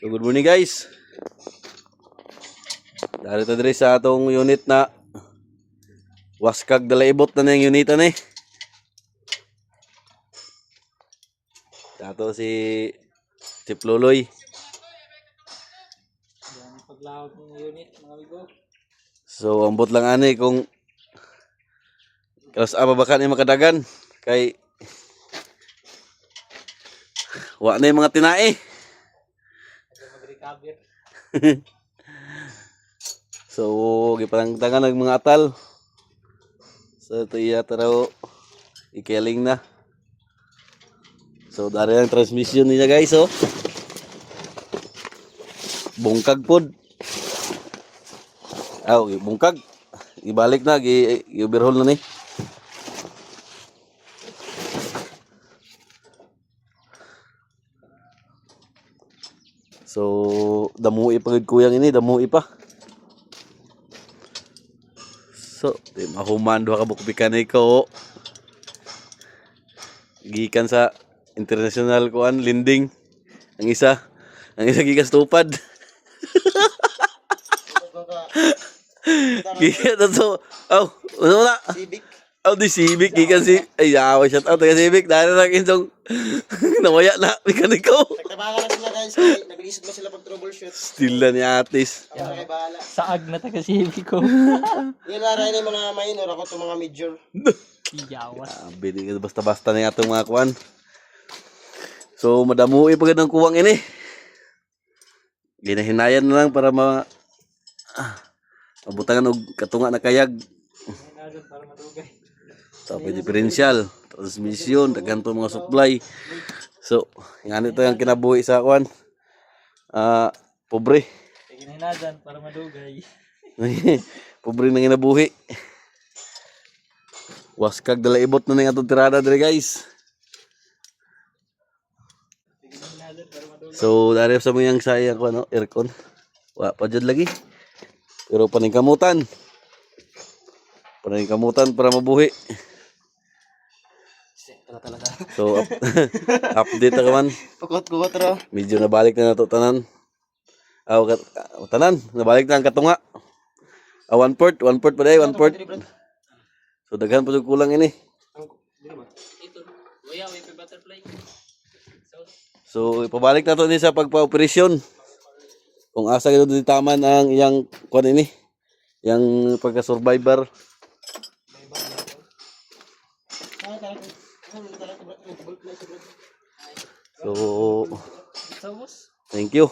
So good morning guys. Darito diri sa atong unit na waskag dalaibot na yung unita ni. Dato si Tipluloy. Yan paglawag ng unit mga amigo. So ambot lang ani kung kalos baka ni makadagan kay wa na yung mga tinae. Mag-recover. So gipalangtangan ng mga atal. So ito iya taraw ikeling na. So dari ang transmission niya guys oh. Bungkag pod. Bungkag. Ibalik na i-overhaul na ni. So damui pa gid kuyang ini, damui pa. So, di mahuman duha ka buok mekaniko. Gikan sa international kuan linding. Ang isa gikas tupad. Gikan to. Ano na? Civic. Di Civic gikan si yawa shout out kay Civic dahil lang insong nawaya na mekaniko. Nagtabangan na sila guys. Kaya nag-iisip na sila pag troubleshoot. Still na ni Atis. Ako na kay bahala. Saag na taga Civic ko. Nilaray na yung mga minor. Ako itong mga major. Iyawas. Bili ka basta-basta na atong mga kuan. So madamui pa gid ang kuwang ini. Ginahinayan na lang para mabutangan og katunga na kayag. Para madugay. Tapos differential, transmission, daghan to mga supply. So, yan ito yung kinabuhi sa kuan. Pobre. Ginahinadan para madugay. Pobre na kinabuhi. Waskag dalaibot na ning atong tirada dire guys. So, dari sa mga sayang ko ano, aircon. Wa pa jud lagi. Pero paningkamutan. Paningkamutan para mabuhi. Talaga. So, update na kaman. Pukot-kukot ro. Medyo nabalik na nato tanan. Tanan, nabalik na ang katunga. One port pa day, one port. So daghan pa jud kulang ini. Ito. Waya, may butterfly. So ipabalik na to ni sa pagpa-operasyon. Kung asa gyud di taman ang iyang kuan ini. Yang pagka-survivor. So, thank you.